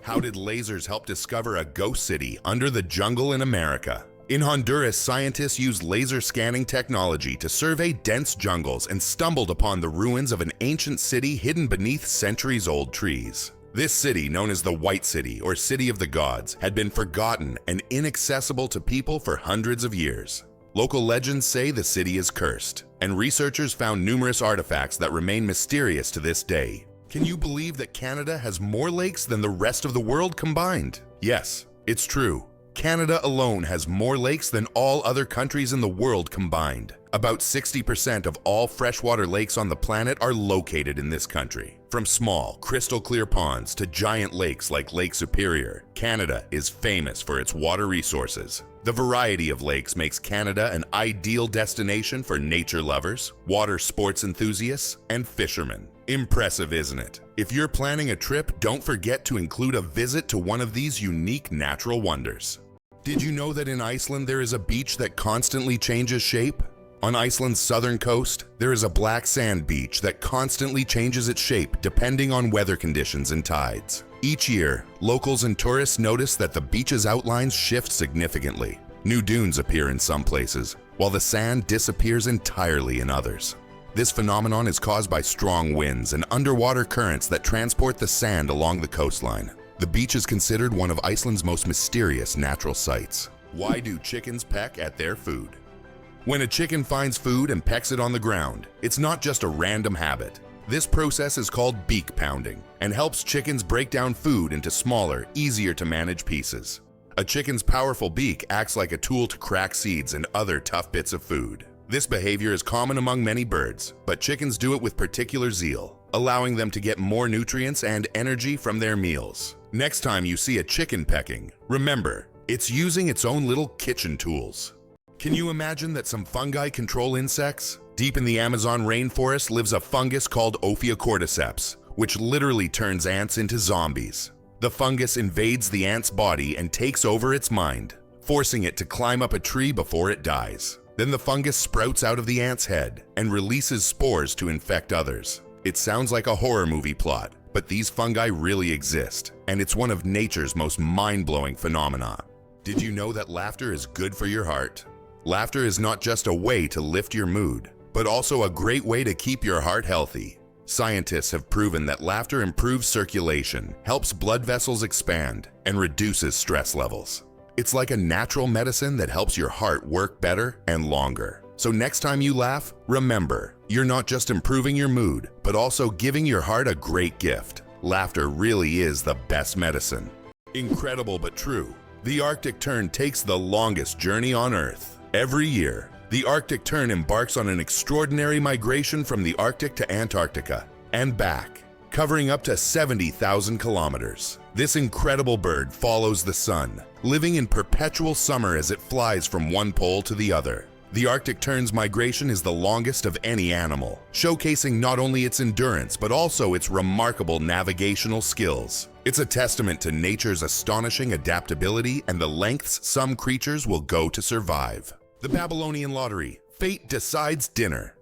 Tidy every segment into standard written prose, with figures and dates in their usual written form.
How did lasers help discover a ghost city under the jungle in America? In Honduras, scientists used laser scanning technology to survey dense jungles and stumbled upon the ruins of an ancient city hidden beneath centuries-old trees. This city, known as the White City or City of the Gods, had been forgotten and inaccessible to people for hundreds of years. Local legends say the city is cursed, and researchers found numerous artifacts that remain mysterious to this day. Can you believe that Canada has more lakes than the rest of the world combined? Yes, it's true. Canada alone has more lakes than all other countries in the world combined. About 60% of all freshwater lakes on the planet are located in this country. From small, crystal-clear ponds to giant lakes like Lake Superior, Canada is famous for its water resources. The variety of lakes makes Canada an ideal destination for nature lovers, water sports enthusiasts, and fishermen. Impressive, isn't it? If you're planning a trip, don't forget to include a visit to one of these unique natural wonders. Did you know that in Iceland there is a beach that constantly changes shape? On Iceland's southern coast, there is a black sand beach that constantly changes its shape depending on weather conditions and tides. Each year, locals and tourists notice that the beach's outlines shift significantly. New dunes appear in some places, while the sand disappears entirely in others. This phenomenon is caused by strong winds and underwater currents that transport the sand along the coastline. The beach is considered one of Iceland's most mysterious natural sights. Why do chickens peck at their food? When a chicken finds food and pecks it on the ground, it's not just a random habit. This process is called beak pounding and helps chickens break down food into smaller, easier to manage pieces. A chicken's powerful beak acts like a tool to crack seeds and other tough bits of food. This behavior is common among many birds, but chickens do it with particular zeal, allowing them to get more nutrients and energy from their meals. Next time you see a chicken pecking, remember, it's using its own little kitchen tools. Can you imagine that some fungi control insects? Deep in the Amazon rainforest lives a fungus called Ophiocordyceps, which literally turns ants into zombies. The fungus invades the ant's body and takes over its mind, forcing it to climb up a tree before it dies. Then the fungus sprouts out of the ant's head and releases spores to infect others. It sounds like a horror movie plot, but these fungi really exist, and it's one of nature's most mind-blowing phenomena. Did you know that laughter is good for your heart? Laughter is not just a way to lift your mood, but also a great way to keep your heart healthy. Scientists have proven that laughter improves circulation, helps blood vessels expand, and reduces stress levels. It's like a natural medicine that helps your heart work better and longer. So next time you laugh, remember, you're not just improving your mood, but also giving your heart a great gift. Laughter really is the best medicine. Incredible but true. The Arctic tern takes the longest journey on Earth. Every year, the Arctic tern embarks on an extraordinary migration from the Arctic to Antarctica and back, covering up to 70,000 kilometers. This incredible bird follows the sun, living in perpetual summer as it flies from one pole to the other. The Arctic tern's migration is the longest of any animal, showcasing not only its endurance but also its remarkable navigational skills. It's a testament to nature's astonishing adaptability and the lengths some creatures will go to survive. The Babylonian lottery. Fate decides dinner.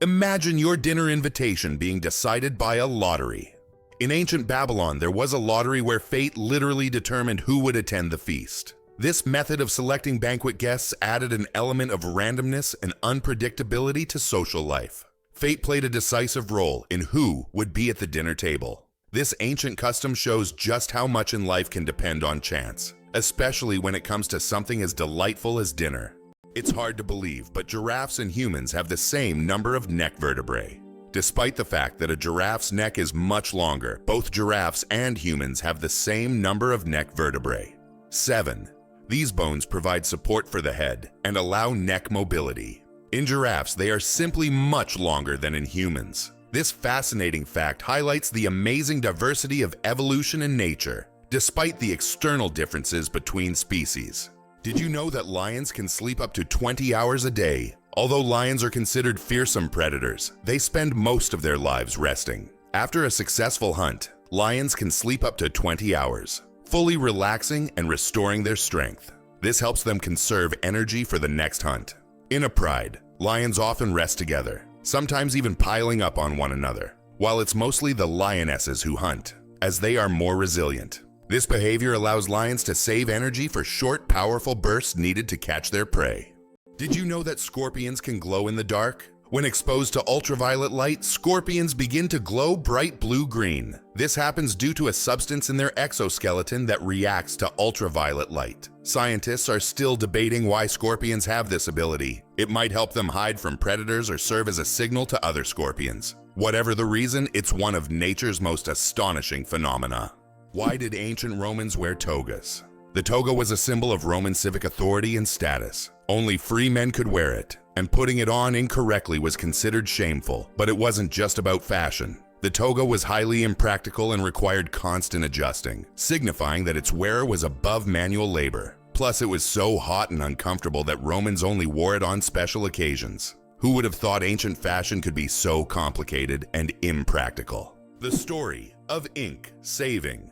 Imagine your dinner invitation being decided by a lottery. In ancient Babylon, there was a lottery where fate literally determined who would attend the feast. This method of selecting banquet guests added an element of randomness and unpredictability to social life. Fate played a decisive role in who would be at the dinner table. This ancient custom shows just how much in life can depend on chance, especially when it comes to something as delightful as dinner. It's hard to believe, but giraffes and humans have the same number of neck vertebrae. Despite the fact that a giraffe's neck is much longer, both giraffes and humans have the same number of neck vertebrae. 7. These bones provide support for the head and allow neck mobility. In giraffes, they are simply much longer than in humans. This fascinating fact highlights the amazing diversity of evolution in nature, despite the external differences between species. Did you know that lions can sleep up to 20 hours a day? Although lions are considered fearsome predators, they spend most of their lives resting. After a successful hunt, lions can sleep up to 20 hours, fully relaxing and restoring their strength. This helps them conserve energy for the next hunt. In a pride, lions often rest together, sometimes even piling up on one another, while it's mostly the lionesses who hunt, as they are more resilient. This behavior allows lions to save energy for short, powerful bursts needed to catch their prey. Did you know that scorpions can glow in the dark? When exposed to ultraviolet light, scorpions begin to glow bright blue-green. This happens due to a substance in their exoskeleton that reacts to ultraviolet light. Scientists are still debating why scorpions have this ability. It might help them hide from predators or serve as a signal to other scorpions. Whatever the reason, it's one of nature's most astonishing phenomena. Why did ancient Romans wear togas? The toga was a symbol of Roman civic authority and status. Only free men could wear it, and putting it on incorrectly was considered shameful. But it wasn't just about fashion. The toga was highly impractical and required constant adjusting, signifying that its wearer was above manual labor. Plus, it was so hot and uncomfortable that Romans only wore it on special occasions. Who would have thought ancient fashion could be so complicated and impractical? The story of ink saving.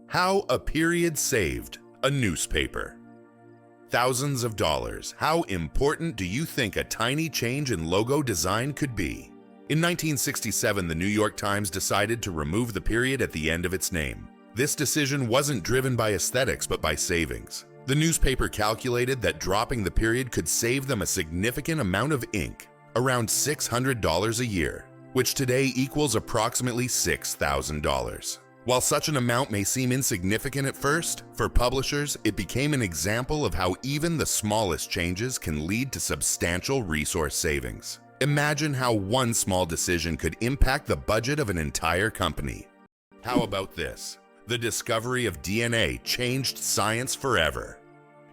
How a period saved a newspaper. Thousands of dollars. How important do you think a tiny change in logo design could be? In 1967, the New York Times decided to remove the period at the end of its name. This decision wasn't driven by aesthetics, but by savings. The newspaper calculated that dropping the period could save them a significant amount of ink, around $600 a year, which today equals approximately $6,000. While such an amount may seem insignificant at first, for publishers, it became an example of how even the smallest changes can lead to substantial resource savings. Imagine how one small decision could impact the budget of an entire company. How about this? The discovery of DNA changed science forever.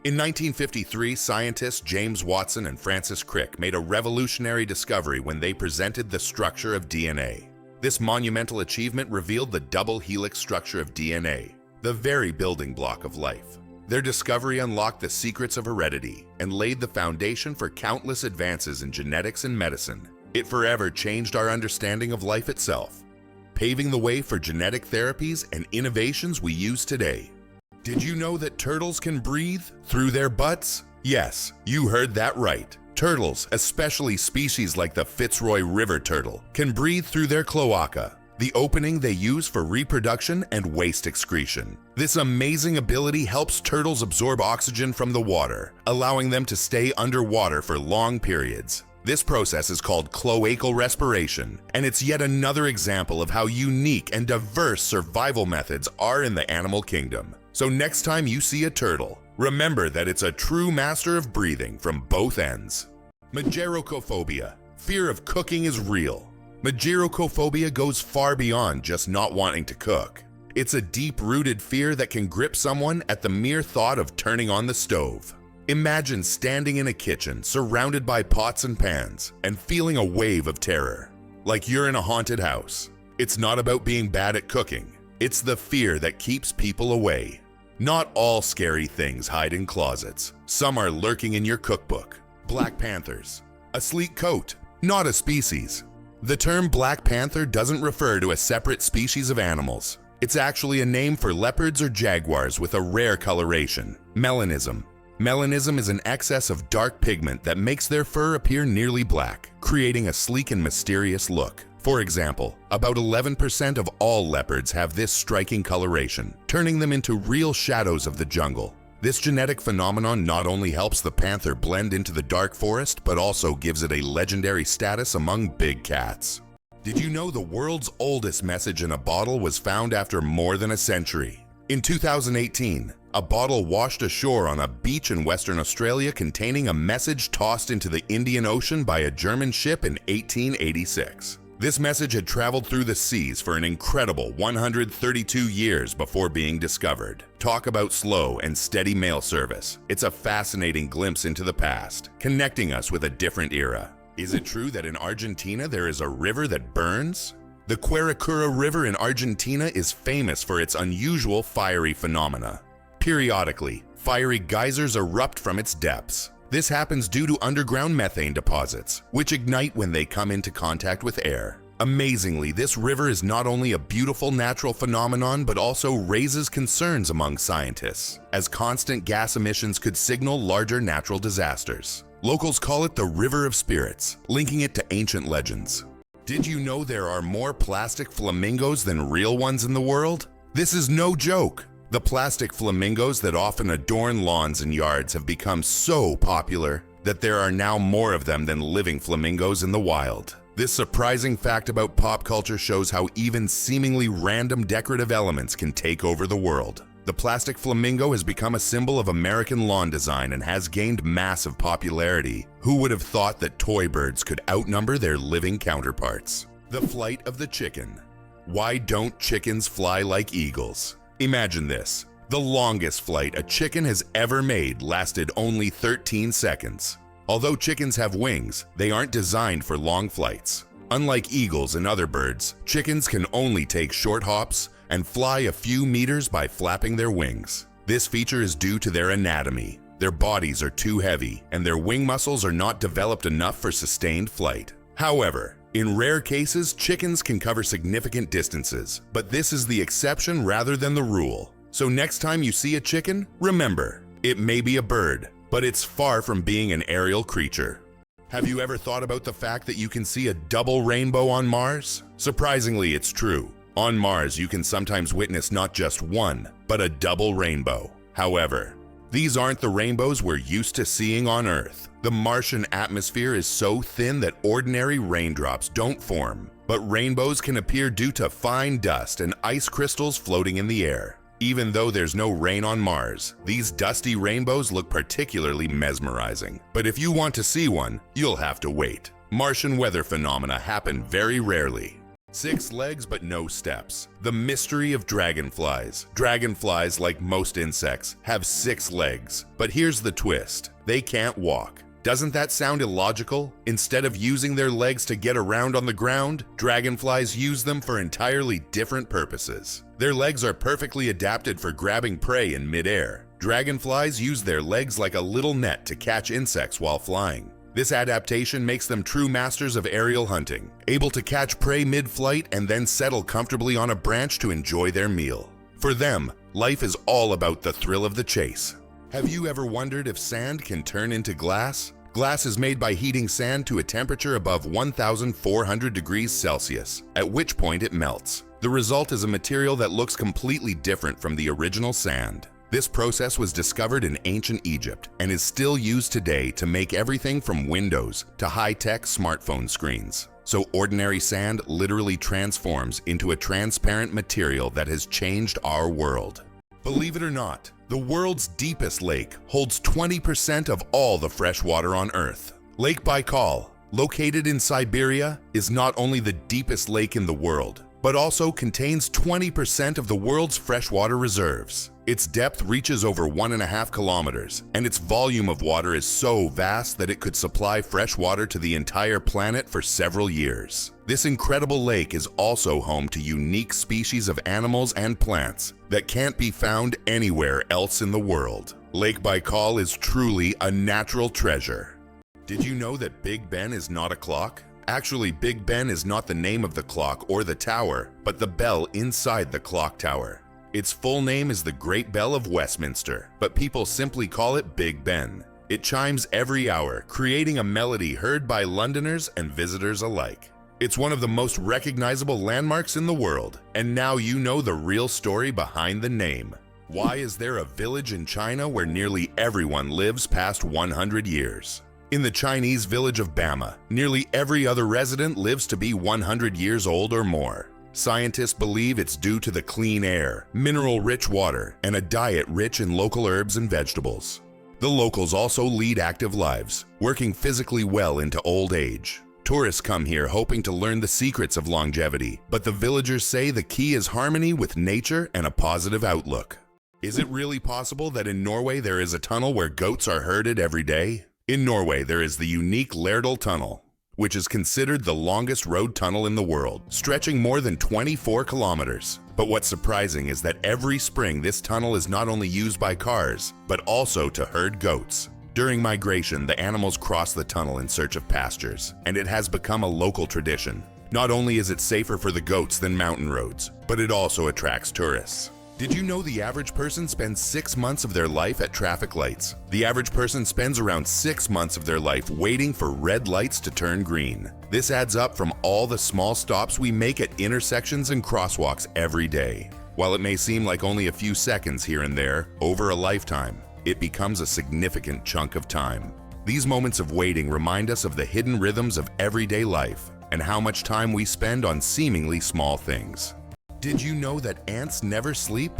In 1953, scientists James Watson and Francis Crick made a revolutionary discovery when they presented the structure of DNA. This monumental achievement revealed the double helix structure of DNA, the very building block of life. Their discovery unlocked the secrets of heredity and laid the foundation for countless advances in genetics and medicine. It forever changed our understanding of life itself, paving the way for genetic therapies and innovations we use today. Did you know that turtles can breathe through their butts? Yes, you heard that right. Turtles, especially species like the Fitzroy River turtle, can breathe through their cloaca, the opening they use for reproduction and waste excretion. This amazing ability helps turtles absorb oxygen from the water, allowing them to stay underwater for long periods. This process is called cloacal respiration, and it's yet another example of how unique and diverse survival methods are in the animal kingdom. So next time you see a turtle, remember that it's a true master of breathing from both ends. Mageirocophobia. Fear of cooking is real. Mageirocophobia goes far beyond just not wanting to cook. It's a deep-rooted fear that can grip someone at the mere thought of turning on the stove. Imagine standing in a kitchen surrounded by pots and pans and feeling a wave of terror, like you're in a haunted house. It's not about being bad at cooking. It's the fear that keeps people away. Not all scary things hide in closets. Some are lurking in your cookbook. Black panthers. A sleek coat, not a species. The term black panther doesn't refer to a separate species of animals. It's actually a name for leopards or jaguars with a rare coloration, melanism. Melanism is an excess of dark pigment that makes their fur appear nearly black, creating a sleek and mysterious look. For example, about 11% of all leopards have this striking coloration, turning them into real shadows of the jungle. This genetic phenomenon not only helps the panther blend into the dark forest, but also gives it a legendary status among big cats. Did you know the world's oldest message in a bottle was found after more than a century? In 2018, a bottle washed ashore on a beach in Western Australia containing a message tossed into the Indian Ocean by a German ship in 1886. This message had traveled through the seas for an incredible 132 years before being discovered. Talk about slow and steady mail service. It's a fascinating glimpse into the past, connecting us with a different era. Is it true that in Argentina there is a river that burns? The Quiricura River in Argentina is famous for its unusual fiery phenomena. Periodically, fiery geysers erupt from its depths. This happens due to underground methane deposits, which ignite when they come into contact with air. Amazingly, this river is not only a beautiful natural phenomenon, but also raises concerns among scientists, as constant gas emissions could signal larger natural disasters. Locals call it the River of Spirits, linking it to ancient legends. Did you know there are more plastic flamingos than real ones in the world? This is no joke. The plastic flamingos that often adorn lawns and yards have become so popular that there are now more of them than living flamingos in the wild. This surprising fact about pop culture shows how even seemingly random decorative elements can take over the world. The plastic flamingo has become a symbol of American lawn design and has gained massive popularity. Who would have thought that toy birds could outnumber their living counterparts? The flight of the chicken. Why don't chickens fly like eagles? Imagine this. The longest flight a chicken has ever made lasted only 13 seconds. Although chickens have wings, they aren't designed for long flights. Unlike eagles and other birds, chickens can only take short hops and fly a few meters by flapping their wings. This feature is due to their anatomy. Their bodies are too heavy, and their wing muscles are not developed enough for sustained flight. However, in rare cases, chickens can cover significant distances, but this is the exception rather than the rule. So next time you see a chicken, remember, it may be a bird, but it's far from being an aerial creature. Have you ever thought about the fact that you can see a double rainbow on Mars? Surprisingly, it's true. On Mars, you can sometimes witness not just one, but a double rainbow. However, these aren't the rainbows we're used to seeing on Earth. The Martian atmosphere is so thin that ordinary raindrops don't form, but rainbows can appear due to fine dust and ice crystals floating in the air. Even though there's no rain on Mars, these dusty rainbows look particularly mesmerizing. But if you want to see one, you'll have to wait. Martian weather phenomena happen very rarely. 6 legs but no steps. The mystery of dragonflies. Dragonflies, like most insects, have 6 legs. But here's the twist. They can't walk. Doesn't that sound illogical? Instead of using their legs to get around on the ground, dragonflies use them for entirely different purposes. Their legs are perfectly adapted for grabbing prey in midair. Dragonflies use their legs like a little net to catch insects while flying. This adaptation makes them true masters of aerial hunting, able to catch prey mid-flight and then settle comfortably on a branch to enjoy their meal. For them, life is all about the thrill of the chase. Have you ever wondered if sand can turn into glass? Glass is made by heating sand to a temperature above 1,400 degrees Celsius, at which point it melts. The result is a material that looks completely different from the original sand. This process was discovered in ancient Egypt and is still used today to make everything from windows to high-tech smartphone screens. So ordinary sand literally transforms into a transparent material that has changed our world. Believe it or not, the world's deepest lake holds 20% of all the fresh water on Earth. Lake Baikal, located in Siberia, is not only the deepest lake in the world, but also contains 20% of the world's freshwater reserves. Its depth reaches over 1.5 kilometers, and its volume of water is so vast that it could supply fresh water to the entire planet for several years. This incredible lake is also home to unique species of animals and plants that can't be found anywhere else in the world. Lake Baikal is truly a natural treasure. Did you know that Big Ben is not a clock? Actually, Big Ben is not the name of the clock or the tower, but the bell inside the clock tower. Its full name is the Great Bell of Westminster, but people simply call it Big Ben. It chimes every hour, creating a melody heard by Londoners and visitors alike. It's one of the most recognizable landmarks in the world, and now you know the real story behind the name. Why is there a village in China where nearly everyone lives past 100 years? In the Chinese village of Bama, nearly every other resident lives to be 100 years old or more. Scientists believe it's due to the clean air, mineral-rich water, and a diet rich in local herbs and vegetables. The locals also lead active lives, working physically well into old age. Tourists come here hoping to learn the secrets of longevity, but the villagers say the key is harmony with nature and a positive outlook. Is it really possible that in Norway there is a tunnel where goats are herded every day? In Norway, there is the unique Lærdal Tunnel, which is considered the longest road tunnel in the world, stretching more than 24 kilometers. But what's surprising is that every spring this tunnel is not only used by cars, but also to herd goats. During migration, the animals cross the tunnel in search of pastures, and it has become a local tradition. Not only is it safer for the goats than mountain roads, but it also attracts tourists. Did you know the average person spends 6 months of their life at traffic lights? The average person spends around 6 months of their life waiting for red lights to turn green. This adds up from all the small stops we make at intersections and crosswalks every day. While it may seem like only a few seconds here and there, over a lifetime, it becomes a significant chunk of time. These moments of waiting remind us of the hidden rhythms of everyday life and how much time we spend on seemingly small things. Did you know that ants never sleep?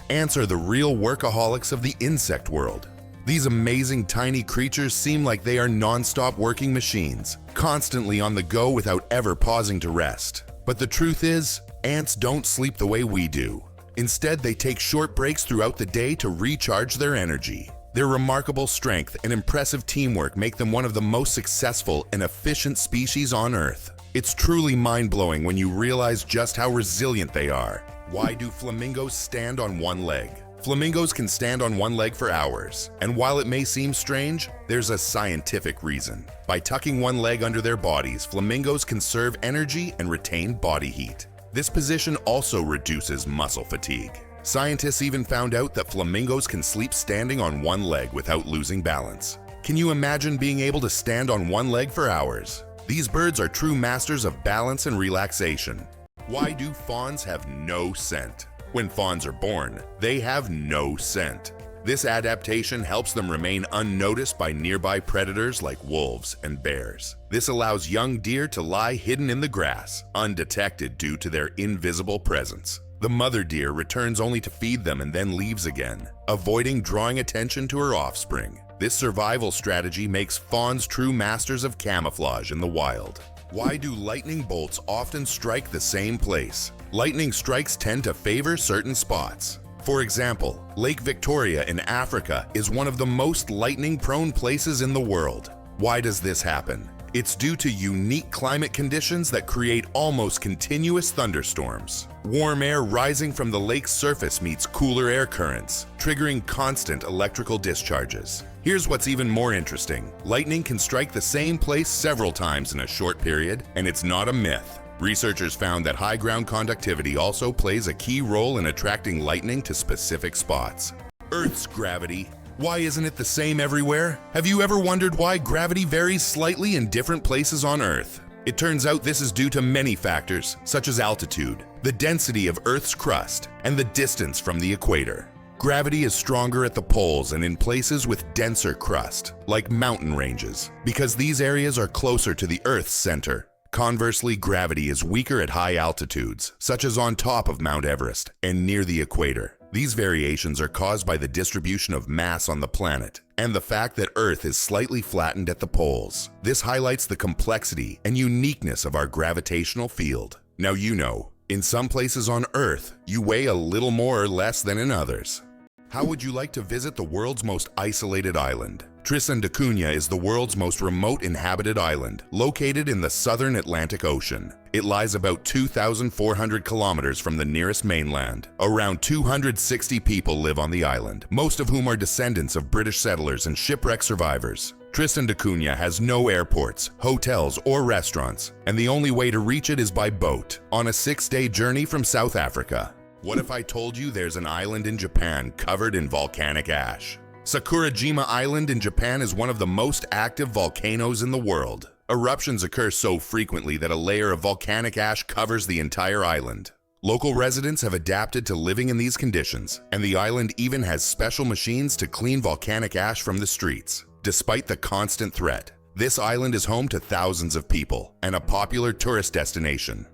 Ants are the real workaholics of the insect world. These amazing tiny creatures seem like they are non-stop working machines, constantly on the go without ever pausing to rest. But the truth is, ants don't sleep the way we do. Instead, they take short breaks throughout the day to recharge their energy. Their remarkable strength and impressive teamwork make them one of the most successful and efficient species on Earth. It's truly mind-blowing when you realize just how resilient they are. Why do flamingos stand on one leg? Flamingos can stand on one leg for hours, and while it may seem strange, there's a scientific reason. By tucking one leg under their bodies, flamingos conserve energy and retain body heat. This position also reduces muscle fatigue. Scientists even found out that flamingos can sleep standing on one leg without losing balance. Can you imagine being able to stand on one leg for hours? These birds are true masters of balance and relaxation. Why do fawns have no scent? When fawns are born, they have no scent. This adaptation helps them remain unnoticed by nearby predators like wolves and bears. This allows young deer to lie hidden in the grass, undetected due to their invisible presence. The mother deer returns only to feed them and then leaves again, avoiding drawing attention to her offspring. This survival strategy makes fawns true masters of camouflage in the wild. Why do lightning bolts often strike the same place? Lightning strikes tend to favor certain spots. For example, Lake Victoria in Africa is one of the most lightning-prone places in the world. Why does this happen? It's due to unique climate conditions that create almost continuous thunderstorms. Warm air rising from the lake's surface meets cooler air currents, triggering constant electrical discharges. Here's what's even more interesting. Lightning can strike the same place several times in a short period, and it's not a myth. Researchers found that high ground conductivity also plays a key role in attracting lightning to specific spots. Earth's gravity. Why isn't it the same everywhere? Have you ever wondered why gravity varies slightly in different places on Earth? It turns out this is due to many factors, such as altitude, the density of Earth's crust, and the distance from the equator. Gravity is stronger at the poles and in places with denser crust, like mountain ranges, because these areas are closer to the Earth's center. Conversely, gravity is weaker at high altitudes, such as on top of Mount Everest and near the equator. These variations are caused by the distribution of mass on the planet and the fact that Earth is slightly flattened at the poles. This highlights the complexity and uniqueness of our gravitational field. Now you know, in some places on Earth, you weigh a little more or less than in others. How would you like to visit the world's most isolated island? Tristan da Cunha is the world's most remote inhabited island, located in the southern Atlantic Ocean. It lies about 2,400 kilometers from the nearest mainland. Around 260 people live on the island, most of whom are descendants of British settlers and shipwreck survivors. Tristan da Cunha has no airports, hotels, or restaurants, and the only way to reach it is by boat, on a 6-day journey from South Africa. What if I told you there's an island in Japan covered in volcanic ash? Sakurajima Island in Japan is one of the most active volcanoes in the world. Eruptions occur so frequently that a layer of volcanic ash covers the entire island. Local residents have adapted to living in these conditions, and the island even has special machines to clean volcanic ash from the streets. Despite the constant threat, this island is home to thousands of people and a popular tourist destination.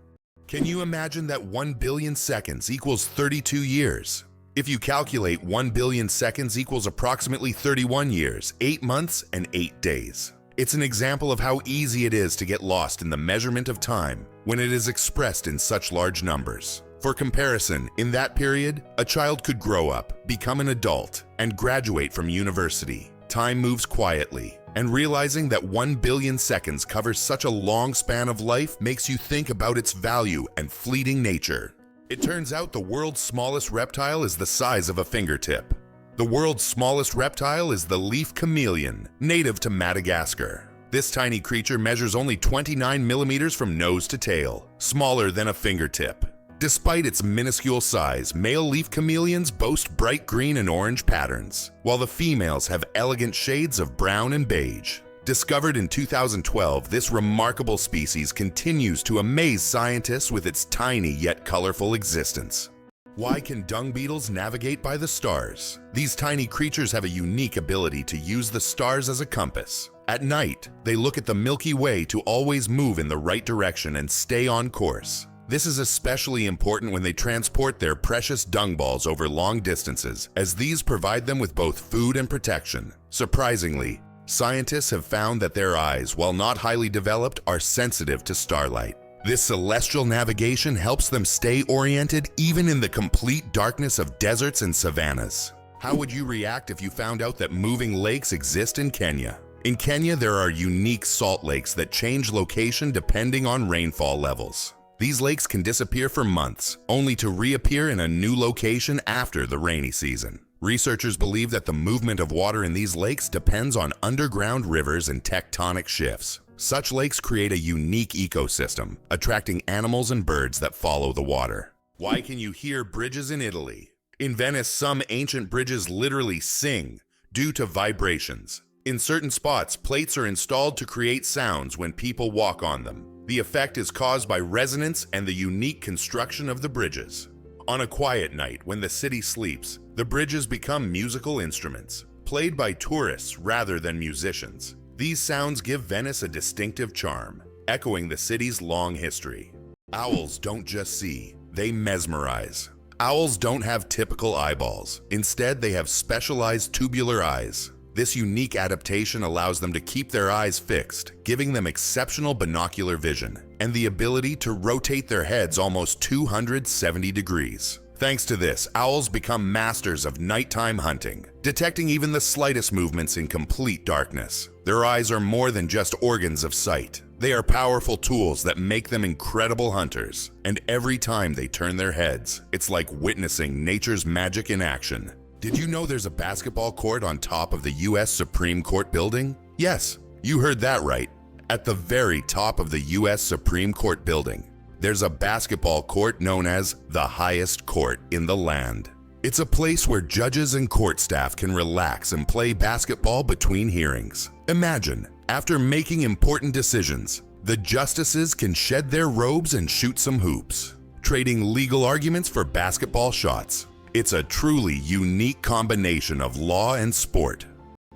Can you imagine that 1 billion seconds equals 32 years? If you calculate 1 billion seconds equals approximately 31 years, 8 months, and 8 days. It's an example of how easy it is to get lost in the measurement of time when it is expressed in such large numbers. For comparison, in that period, a child could grow up, become an adult, and graduate from university. Time moves quietly, and realizing that 1 billion seconds covers such a long span of life makes you think about its value and fleeting nature. It turns out the world's smallest reptile is the size of a fingertip. The world's smallest reptile is the leaf chameleon, native to Madagascar. This tiny creature measures only 29 millimeters from nose to tail, smaller than a fingertip. Despite its minuscule size, male leaf chameleons boast bright green and orange patterns, while the females have elegant shades of brown and beige. Discovered in 2012, this remarkable species continues to amaze scientists with its tiny yet colorful existence. Why can dung beetles navigate by the stars? These tiny creatures have a unique ability to use the stars as a compass. At night, they look at the Milky Way to always move in the right direction and stay on course. This is especially important when they transport their precious dung balls over long distances, as these provide them with both food and protection. Surprisingly, scientists have found that their eyes, while not highly developed, are sensitive to starlight. This celestial navigation helps them stay oriented even in the complete darkness of deserts and savannas. How would you react if you found out that moving lakes exist in Kenya? In Kenya, there are unique salt lakes that change location depending on rainfall levels. These lakes can disappear for months, only to reappear in a new location after the rainy season. Researchers believe that the movement of water in these lakes depends on underground rivers and tectonic shifts. Such lakes create a unique ecosystem, attracting animals and birds that follow the water. Why can you hear bridges in Italy? In Venice, some ancient bridges literally sing due to vibrations. In certain spots, plates are installed to create sounds when people walk on them. The effect is caused by resonance and the unique construction of the bridges. On a quiet night, when the city sleeps, the bridges become musical instruments, played by tourists rather than musicians. These sounds give Venice a distinctive charm, echoing the city's long history. Owls don't just see, they mesmerize. Owls don't have typical eyeballs. Instead, they have specialized tubular eyes. This unique adaptation allows them to keep their eyes fixed, giving them exceptional binocular vision and the ability to rotate their heads almost 270 degrees. Thanks to this, owls become masters of nighttime hunting, detecting even the slightest movements in complete darkness. Their eyes are more than just organs of sight. They are powerful tools that make them incredible hunters, and every time they turn their heads, it's like witnessing nature's magic in action. Did you know there's a basketball court on top of the U.S. Supreme Court building? Yes, you heard that right. At the very top of the U.S. Supreme Court building, there's a basketball court known as the highest court in the land. It's a place where judges and court staff can relax and play basketball between hearings. Imagine, after making important decisions, the justices can shed their robes and shoot some hoops, trading legal arguments for basketball shots. It's a truly unique combination of law and sport.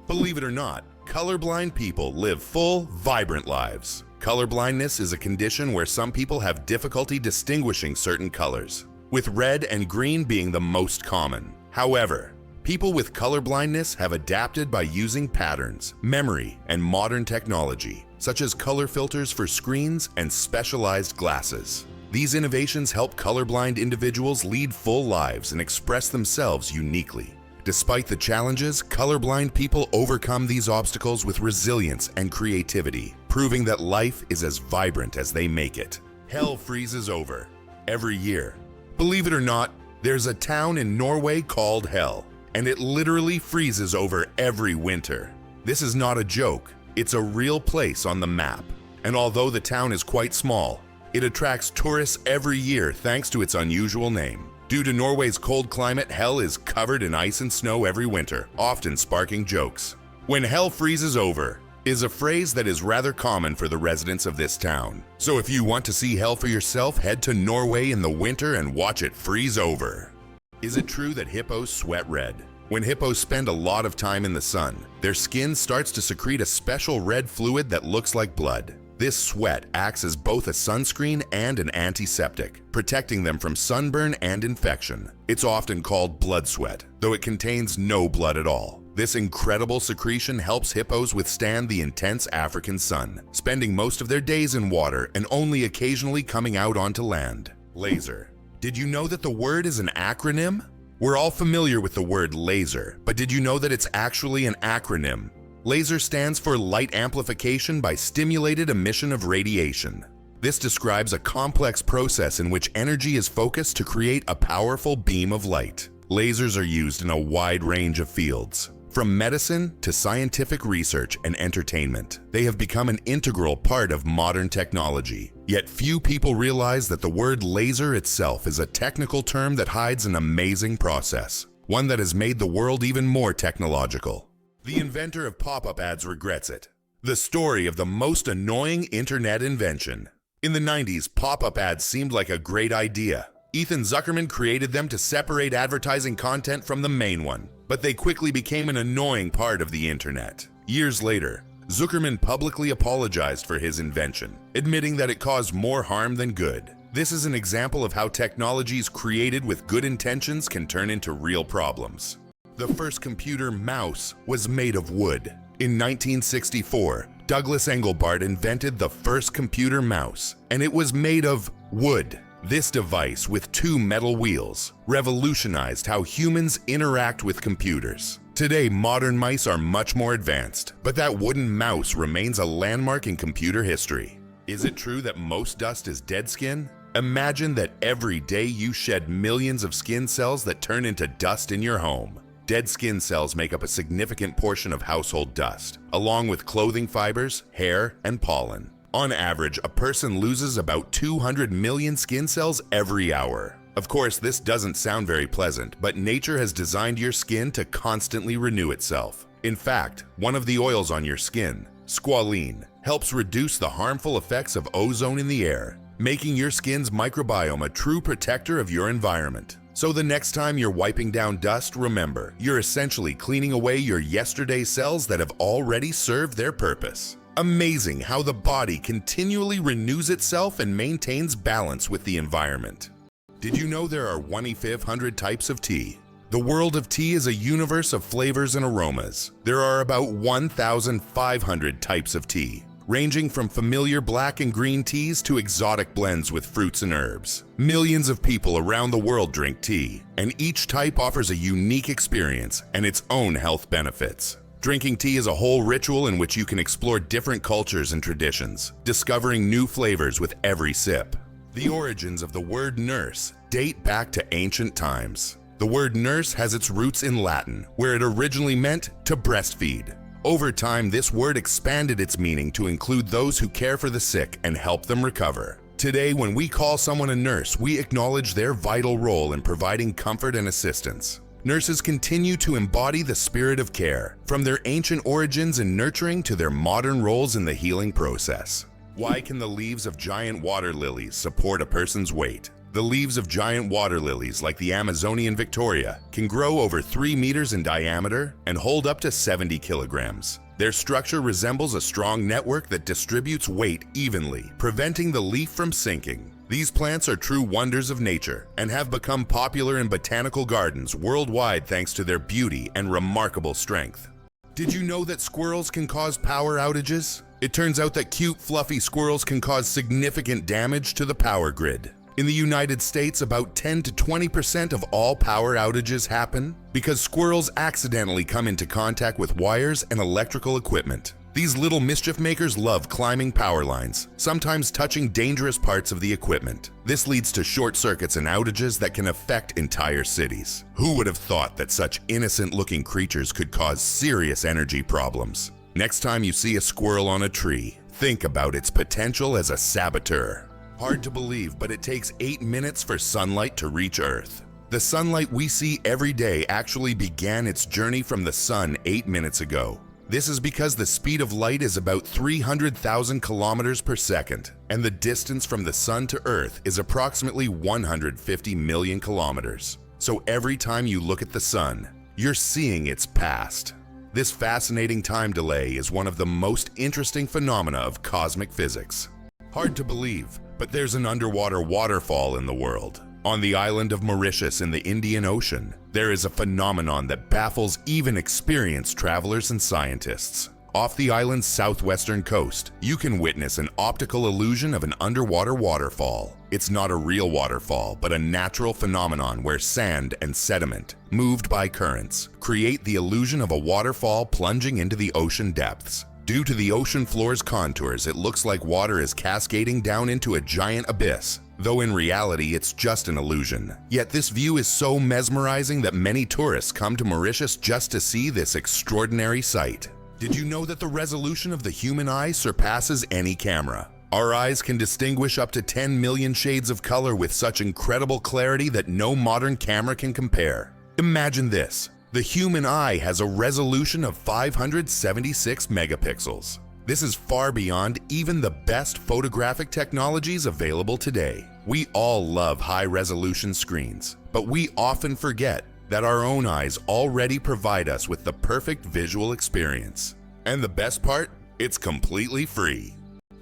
Believe it or not, colorblind people live full, vibrant lives. Colorblindness is a condition where some people have difficulty distinguishing certain colors, with red and green being the most common. However, people with colorblindness have adapted by using patterns, memory, and modern technology, such as color filters for screens and specialized glasses. These innovations help colorblind individuals lead full lives and express themselves uniquely. Despite the challenges, colorblind people overcome these obstacles with resilience and creativity, proving that life is as vibrant as they make it. Hell freezes over every year. Believe it or not, there's a town in Norway called Hell, and it literally freezes over every winter. This is not a joke, it's a real place on the map. And although the town is quite small, it attracts tourists every year thanks to its unusual name. Due to Norway's cold climate, Hell is covered in ice and snow every winter, often sparking jokes. "When hell freezes over" is a phrase that is rather common for the residents of this town. So if you want to see hell for yourself, head to Norway in the winter and watch it freeze over. Is it true that hippos sweat red? When hippos spend a lot of time in the sun, their skin starts to secrete a special red fluid that looks like blood. This sweat acts as both a sunscreen and an antiseptic, protecting them from sunburn and infection. It's often called blood sweat, though it contains no blood at all. This incredible secretion helps hippos withstand the intense African sun, spending most of their days in water and only occasionally coming out onto land. Laser. Did you know that the word is an acronym? We're all familiar with the word laser, but did you know that it's actually an acronym? Laser stands for light amplification by stimulated emission of radiation. This describes a complex process in which energy is focused to create a powerful beam of light. Lasers are used in a wide range of fields, from medicine to scientific research and entertainment. They have become an integral part of modern technology. Yet few people realize that the word laser itself is a technical term that hides an amazing process, one that has made the world even more technological. The inventor of pop-up ads regrets it. The story of the most annoying internet invention. In the 90s, pop-up ads seemed like a great idea. Ethan Zuckerman created them to separate advertising content from the main one, but they quickly became an annoying part of the internet. Years later, Zuckerman publicly apologized for his invention, admitting that it caused more harm than good. This is an example of how technologies created with good intentions can turn into real problems. The first computer mouse was made of wood. In 1964, Douglas Engelbart invented the first computer mouse, and it was made of wood. This device, with 2 metal wheels, revolutionized how humans interact with computers. Today, modern mice are much more advanced, but that wooden mouse remains a landmark in computer history. Is it true that most dust is dead skin? Imagine that every day you shed millions of skin cells that turn into dust in your home. Dead skin cells make up a significant portion of household dust, along with clothing fibers, hair, and pollen. On average, a person loses about 200 million skin cells every hour. Of course, this doesn't sound very pleasant, but nature has designed your skin to constantly renew itself. In fact, one of the oils on your skin, squalene, helps reduce the harmful effects of ozone in the air, making your skin's microbiome a true protector of your environment. So the next time you're wiping down dust, remember, you're essentially cleaning away your yesterday's cells that have already served their purpose. Amazing how the body continually renews itself and maintains balance with the environment. Did you know there are 1,500 types of tea? The world of tea is a universe of flavors and aromas. There are about 1,500 types of tea, ranging from familiar black and green teas to exotic blends with fruits and herbs. Millions of people around the world drink tea, and each type offers a unique experience and its own health benefits. Drinking tea is a whole ritual in which you can explore different cultures and traditions, discovering new flavors with every sip. The origins of the word nurse date back to ancient times. The word nurse has its roots in Latin, where it originally meant to breastfeed. Over time, this word expanded its meaning to include those who care for the sick and help them recover. Today, when we call someone a nurse, we acknowledge their vital role in providing comfort and assistance. Nurses continue to embody the spirit of care, from their ancient origins in nurturing to their modern roles in the healing process. Why can the leaves of giant water lilies support a person's weight? The leaves of giant water lilies, like the Amazonian Victoria, can grow over 3 meters in diameter and hold up to 70 kilograms. Their structure resembles a strong network that distributes weight evenly, preventing the leaf from sinking. These plants are true wonders of nature and have become popular in botanical gardens worldwide thanks to their beauty and remarkable strength. Did you know that squirrels can cause power outages? It turns out that cute, fluffy squirrels can cause significant damage to the power grid. In the United States, about 10 to 20% of all power outages happen because squirrels accidentally come into contact with wires and electrical equipment. These little mischief makers love climbing power lines, sometimes touching dangerous parts of the equipment. This leads to short circuits and outages that can affect entire cities. Who would have thought that such innocent-looking creatures could cause serious energy problems? Next time you see a squirrel on a tree, think about its potential as a saboteur. Hard to believe, but it takes 8 minutes for sunlight to reach Earth. The sunlight we see every day actually began its journey from the sun 8 minutes ago. This is because the speed of light is about 300,000 kilometers per second, and the distance from the sun to Earth is approximately 150 million kilometers. So every time you look at the sun, you're seeing its past. This fascinating time delay is one of the most interesting phenomena of cosmic physics. Hard to believe, but there's an underwater waterfall in the world. On the island of Mauritius in the Indian Ocean, there is a phenomenon that baffles even experienced travelers and scientists. Off the island's southwestern coast, you can witness an optical illusion of an underwater waterfall. It's not a real waterfall, but a natural phenomenon where sand and sediment, moved by currents, create the illusion of a waterfall plunging into the ocean depths. Due to the ocean floor's contours, it looks like water is cascading down into a giant abyss, though in reality it's just an illusion. Yet this view is so mesmerizing that many tourists come to Mauritius just to see this extraordinary sight. Did you know that the resolution of the human eye surpasses any camera? Our eyes can distinguish up to 10 million shades of color with such incredible clarity that no modern camera can compare. Imagine this. The human eye has a resolution of 576 megapixels. This is far beyond even the best photographic technologies available today. We all love high-resolution screens, but we often forget that our own eyes already provide us with the perfect visual experience. And the best part? It's completely free.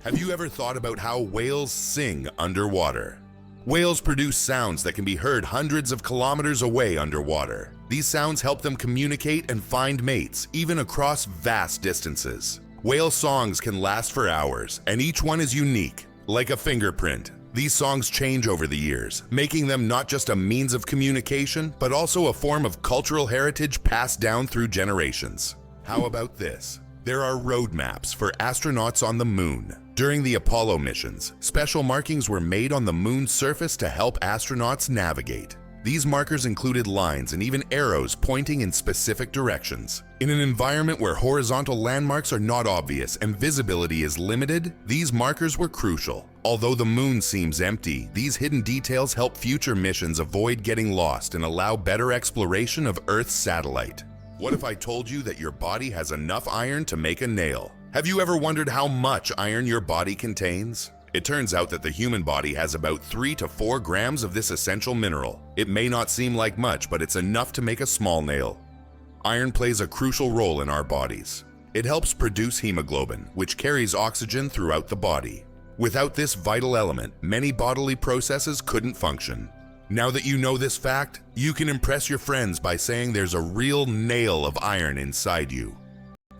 Have you ever thought about how whales sing underwater? Whales produce sounds that can be heard hundreds of kilometers away underwater. These sounds help them communicate and find mates, even across vast distances. Whale songs can last for hours, and each one is unique, like a fingerprint. These songs change over the years, making them not just a means of communication, but also a form of cultural heritage passed down through generations. How about this? There are road maps for astronauts on the moon. During the Apollo missions, special markings were made on the moon's surface to help astronauts navigate. These markers included lines and even arrows pointing in specific directions. In an environment where horizontal landmarks are not obvious and visibility is limited, these markers were crucial. Although the moon seems empty, these hidden details help future missions avoid getting lost and allow better exploration of Earth's satellite. What if I told you that your body has enough iron to make a nail? Have you ever wondered how much iron your body contains? It turns out that the human body has about 3 to 4 grams of this essential mineral. It may not seem like much, but it's enough to make a small nail. Iron plays a crucial role in our bodies. It helps produce hemoglobin, which carries oxygen throughout the body. Without this vital element, many bodily processes couldn't function. Now that you know this fact, you can impress your friends by saying there's a real nail of iron inside you.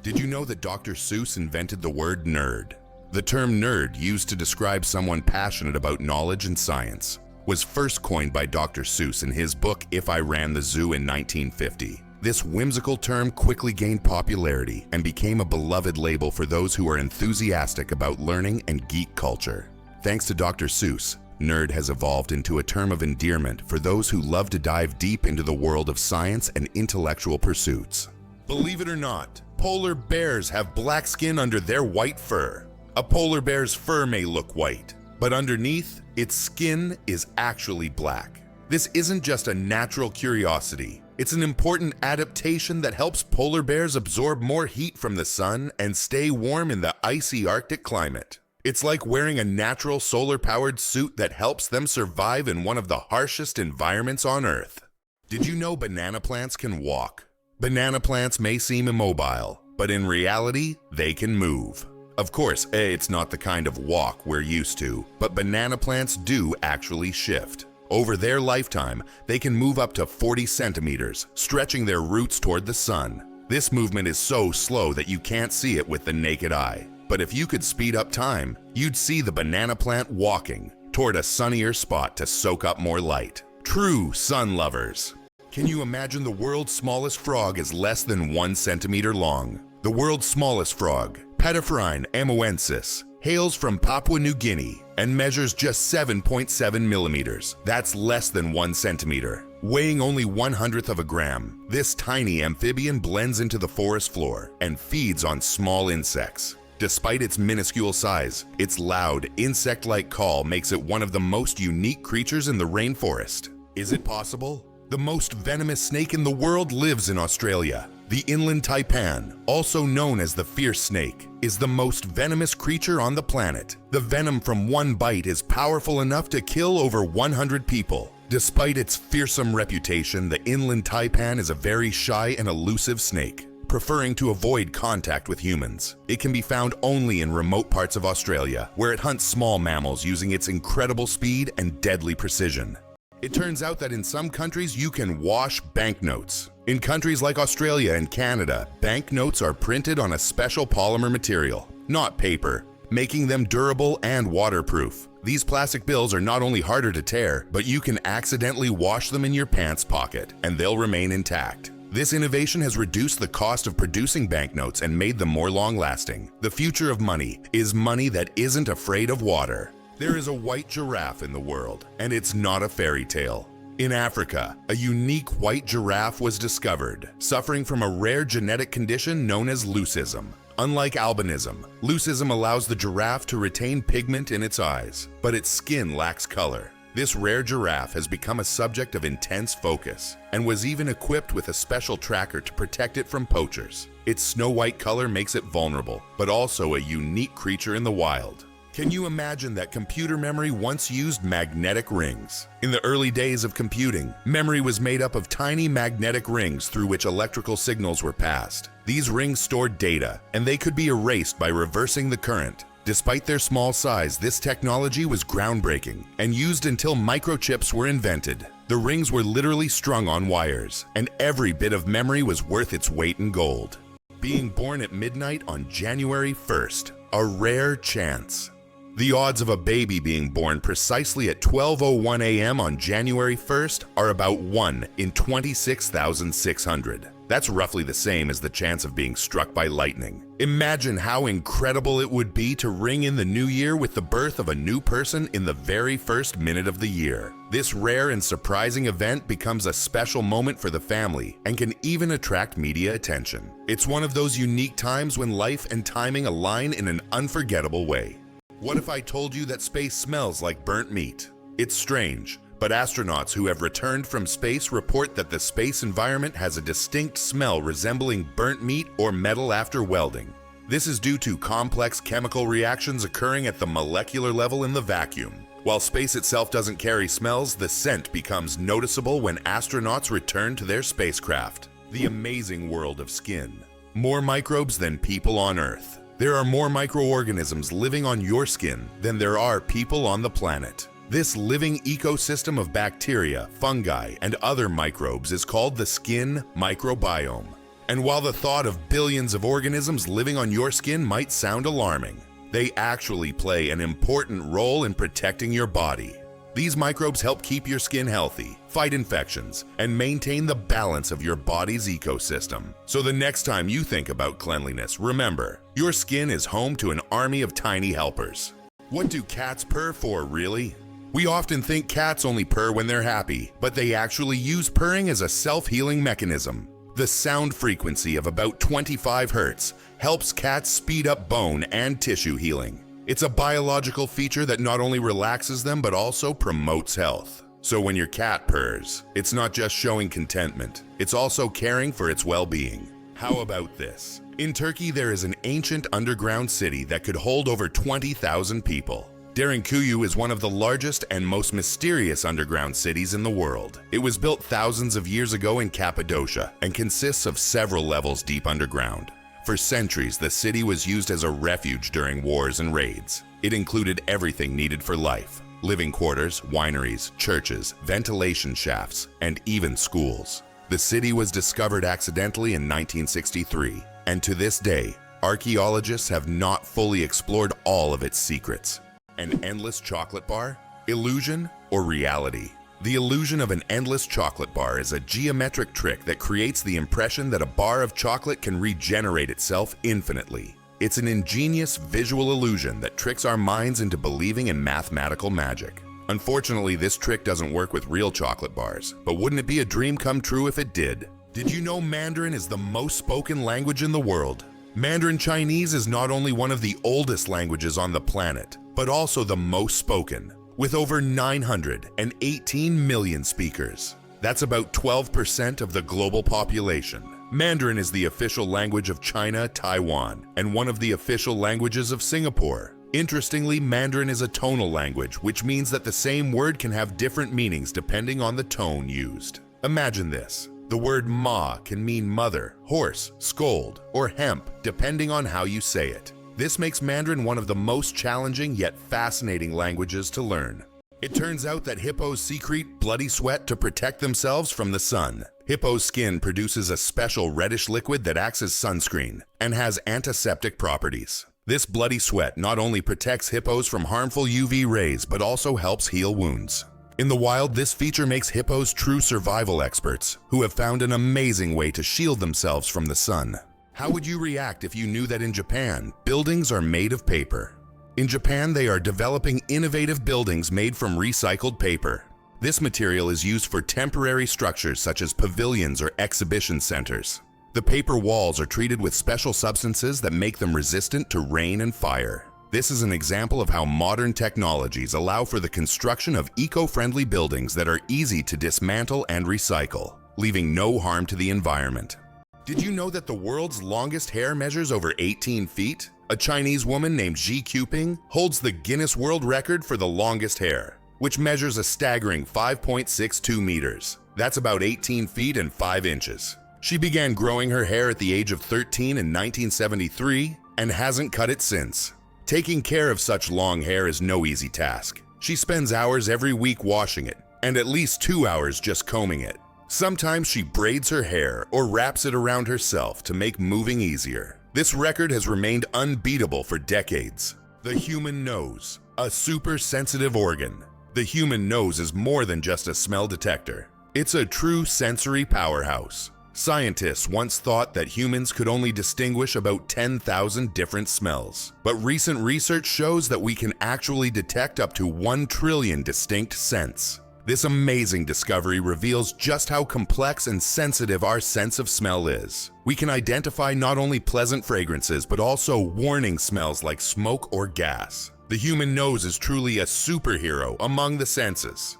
Did you know that Dr. Seuss invented the word nerd? The term nerd, used to describe someone passionate about knowledge and science, was first coined by Dr. Seuss in his book If I Ran the Zoo in 1950. This whimsical term quickly gained popularity and became a beloved label for those who are enthusiastic about learning and geek culture. Thanks to Dr. Seuss, nerd has evolved into a term of endearment for those who love to dive deep into the world of science and intellectual pursuits. Believe it or not, polar bears have black skin under their white fur. A polar bear's fur may look white, but underneath, its skin is actually black. This isn't just a natural curiosity. It's an important adaptation that helps polar bears absorb more heat from the sun and stay warm in the icy Arctic climate. It's like wearing a natural solar-powered suit that helps them survive in one of the harshest environments on Earth. Did you know banana plants can walk? Banana plants may seem immobile, but in reality, they can move. Of course, it's not the kind of walk we're used to, but banana plants do actually shift. Over their lifetime, they can move up to 40 centimeters, stretching their roots toward the sun. This movement is so slow that you can't see it with the naked eye. But if you could speed up time, you'd see the banana plant walking toward a sunnier spot to soak up more light. True sun lovers. Can you imagine the world's smallest frog is less than 1 centimeter long? The world's smallest frog, Pediphrine amoensis, hails from Papua New Guinea and measures just 7.7 millimeters. That's less than 1 centimeter. Weighing only 1/100th of a gram, this tiny amphibian blends into the forest floor and feeds on small insects. Despite its minuscule size, its loud, insect-like call makes it one of the most unique creatures in the rainforest. Is it possible? The most venomous snake in the world lives in Australia. The inland taipan, also known as the fierce snake, is the most venomous creature on the planet. The venom from one bite is powerful enough to kill over 100 people. Despite its fearsome reputation, the inland taipan is a very shy and elusive snake, preferring to avoid contact with humans. It can be found only in remote parts of Australia, where it hunts small mammals using its incredible speed and deadly precision. It turns out that in some countries you can wash banknotes. In countries like Australia and Canada, banknotes are printed on a special polymer material, not paper, making them durable and waterproof. These plastic bills are not only harder to tear, but you can accidentally wash them in your pants pocket, and they'll remain intact. This innovation has reduced the cost of producing banknotes and made them more long-lasting. The future of money is money that isn't afraid of water. There is a white giraffe in the world, and it's not a fairy tale. In Africa, a unique white giraffe was discovered, suffering from a rare genetic condition known as leucism. Unlike albinism, leucism allows the giraffe to retain pigment in its eyes, but its skin lacks color. This rare giraffe has become a subject of intense focus and was even equipped with a special tracker to protect it from poachers. Its snow-white color makes it vulnerable, but also a unique creature in the wild. Can you imagine that computer memory once used magnetic rings? In the early days of computing, memory was made up of tiny magnetic rings through which electrical signals were passed. These rings stored data, and they could be erased by reversing the current. Despite their small size, this technology was groundbreaking and used until microchips were invented. The rings were literally strung on wires, and every bit of memory was worth its weight in gold. Being born at midnight on January 1st, a rare chance. The odds of a baby being born precisely at 12:01 a.m. on January 1st are about 1 in 26,600. That's roughly the same as the chance of being struck by lightning. Imagine how incredible it would be to ring in the new year with the birth of a new person in the very first minute of the year. This rare and surprising event becomes a special moment for the family and can even attract media attention. It's one of those unique times when life and timing align in an unforgettable way. What if I told you that space smells like burnt meat? It's strange, but astronauts who have returned from space report that the space environment has a distinct smell resembling burnt meat or metal after welding. This is due to complex chemical reactions occurring at the molecular level in the vacuum. While space itself doesn't carry smells, the scent becomes noticeable when astronauts return to their spacecraft. The amazing world of skin. More microbes than people on Earth. There are more microorganisms living on your skin than there are people on the planet. This living ecosystem of bacteria, fungi, and other microbes is called the skin microbiome. And while the thought of billions of organisms living on your skin might sound alarming, they actually play an important role in protecting your body. These microbes help keep your skin healthy, fight infections, and maintain the balance of your body's ecosystem. So the next time you think about cleanliness, remember, your skin is home to an army of tiny helpers. What do cats purr for, really? We often think cats only purr when they're happy, but they actually use purring as a self-healing mechanism. The sound frequency of about 25 Hz helps cats speed up bone and tissue healing. It's a biological feature that not only relaxes them but also promotes health. So when your cat purrs, it's not just showing contentment, it's also caring for its well-being. How about this? In Turkey, there is an ancient underground city that could hold over 20,000 people. Derinkuyu is one of the largest and most mysterious underground cities in the world. It was built thousands of years ago in Cappadocia and consists of several levels deep underground. For centuries, the city was used as a refuge during wars and raids. It included everything needed for life: living quarters, wineries, churches, ventilation shafts, and even schools. The city was discovered accidentally in 1963, and to this day, archaeologists have not fully explored all of its secrets. An endless chocolate bar? Illusion or reality? The illusion of an endless chocolate bar is a geometric trick that creates the impression that a bar of chocolate can regenerate itself infinitely. It's an ingenious visual illusion that tricks our minds into believing in mathematical magic. Unfortunately, this trick doesn't work with real chocolate bars, but wouldn't it be a dream come true if it did? Did you know Mandarin is the most spoken language in the world? Mandarin Chinese is not only one of the oldest languages on the planet, but also the most spoken, with over 918 million speakers. That's about 12% of the global population. Mandarin is the official language of China, Taiwan, and one of the official languages of Singapore. Interestingly, Mandarin is a tonal language, which means that the same word can have different meanings depending on the tone used. Imagine this. The word ma can mean mother, horse, scold, or hemp, depending on how you say it. This makes Mandarin one of the most challenging yet fascinating languages to learn. It turns out that hippos secrete bloody sweat to protect themselves from the sun. Hippo's skin produces a special reddish liquid that acts as sunscreen and has antiseptic properties. This bloody sweat not only protects hippos from harmful UV rays, but also helps heal wounds. In the wild, this feature makes hippos true survival experts who have found an amazing way to shield themselves from the sun. How would you react if you knew that in Japan, buildings are made of paper? In Japan, they are developing innovative buildings made from recycled paper. This material is used for temporary structures such as pavilions or exhibition centers. The paper walls are treated with special substances that make them resistant to rain and fire. This is an example of how modern technologies allow for the construction of eco-friendly buildings that are easy to dismantle and recycle, leaving no harm to the environment. Did you know that the world's longest hair measures over 18 feet? A Chinese woman named Xi Quping holds the Guinness World Record for the longest hair, which measures a staggering 5.62 meters. That's about 18 feet and 5 inches. She began growing her hair at the age of 13 in 1973 and hasn't cut it since. Taking care of such long hair is no easy task. She spends hours every week washing it, and at least 2 hours just combing it. Sometimes she braids her hair or wraps it around herself to make moving easier. This record has remained unbeatable for decades. The human nose, a super sensitive organ. The human nose is more than just a smell detector. It's a true sensory powerhouse. Scientists once thought that humans could only distinguish about 10,000 different smells, but recent research shows that we can actually detect up to 1 trillion distinct scents. This amazing discovery reveals just how complex and sensitive our sense of smell is. We can identify not only pleasant fragrances, but also warning smells like smoke or gas. The human nose is truly a superhero among the senses.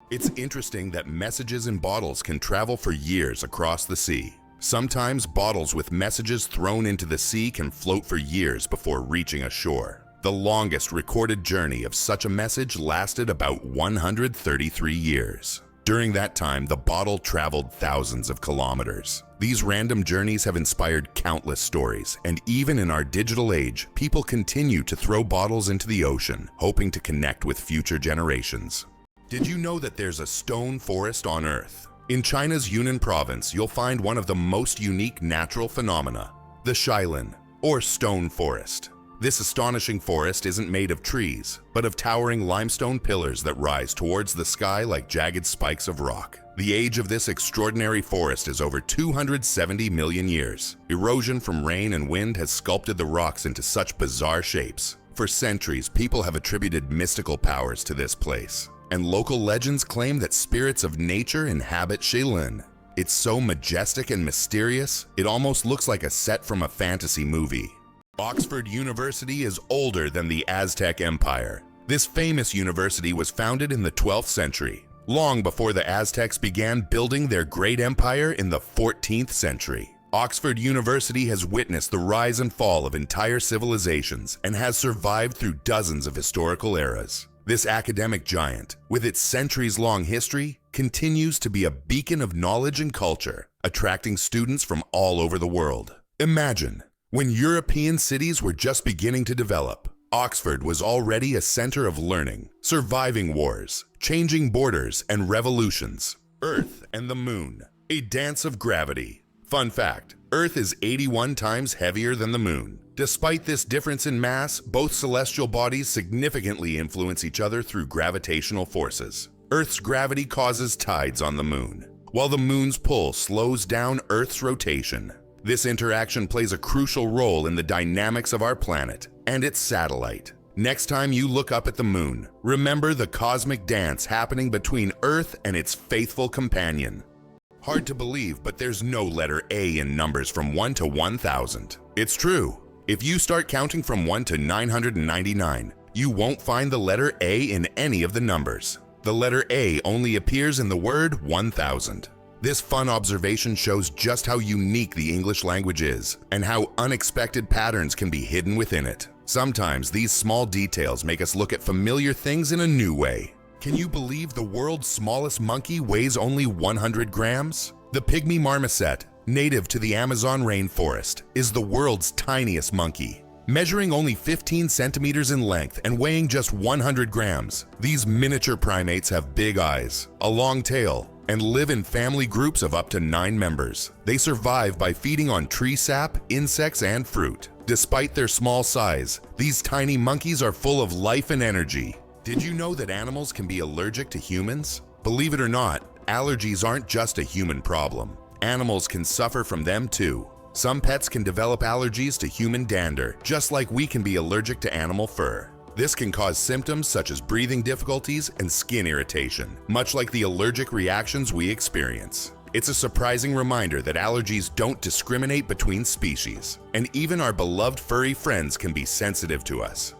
It's interesting that messages in bottles can travel for years across the sea. Sometimes bottles with messages thrown into the sea can float for years before reaching a shore. The longest recorded journey of such a message lasted about 133 years. During that time, the bottle traveled thousands of kilometers. These random journeys have inspired countless stories, and even in our digital age, people continue to throw bottles into the ocean, hoping to connect with future generations. Did you know that there's a stone forest on Earth? In China's Yunnan province, you'll find one of the most unique natural phenomena, the Shilin, or stone forest. This astonishing forest isn't made of trees, but of towering limestone pillars that rise towards the sky like jagged spikes of rock. The age of this extraordinary forest is over 270 million years. Erosion from rain and wind has sculpted the rocks into such bizarre shapes. For centuries, people have attributed mystical powers to this place, and local legends claim that spirits of nature inhabit Shilin. It's so majestic and mysterious, it almost looks like a set from a fantasy movie. Oxford University is older than the Aztec Empire. This famous university was founded in the 12th century, long before the Aztecs began building their great empire in the 14th century. Oxford University has witnessed the rise and fall of entire civilizations and has survived through dozens of historical eras. This academic giant, with its centuries-long history, continues to be a beacon of knowledge and culture, attracting students from all over the world. Imagine, when European cities were just beginning to develop, Oxford was already a center of learning, surviving wars, changing borders, and revolutions. Earth and the Moon, a dance of gravity. Fun fact, Earth is 81 times heavier than the Moon. Despite this difference in mass, both celestial bodies significantly influence each other through gravitational forces. Earth's gravity causes tides on the Moon, while the Moon's pull slows down Earth's rotation. This interaction plays a crucial role in the dynamics of our planet and its satellite. Next time you look up at the Moon, remember the cosmic dance happening between Earth and its faithful companion. Hard to believe, but there's no letter A in numbers from 1 to 1,000. It's true. If you start counting from 1 to 999, you won't find the letter A in any of the numbers. The letter A only appears in the word 1,000. This fun observation shows just how unique the English language is and how unexpected patterns can be hidden within it. Sometimes these small details make us look at familiar things in a new way. Can you believe the world's smallest monkey weighs only 100 grams? The pygmy marmoset, native to the Amazon rainforest, is the world's tiniest monkey. Measuring only 15 centimeters in length and weighing just 100 grams, these miniature primates have big eyes, a long tail, and live in family groups of up to 9 members. They survive by feeding on tree sap, insects, and fruit. Despite their small size, these tiny monkeys are full of life and energy. Did you know that animals can be allergic to humans? Believe it or not, allergies aren't just a human problem. Animals can suffer from them too. Some pets can develop allergies to human dander, just like we can be allergic to animal fur. This can cause symptoms such as breathing difficulties and skin irritation, much like the allergic reactions we experience. It's a surprising reminder that allergies don't discriminate between species, and even our beloved furry friends can be sensitive to us.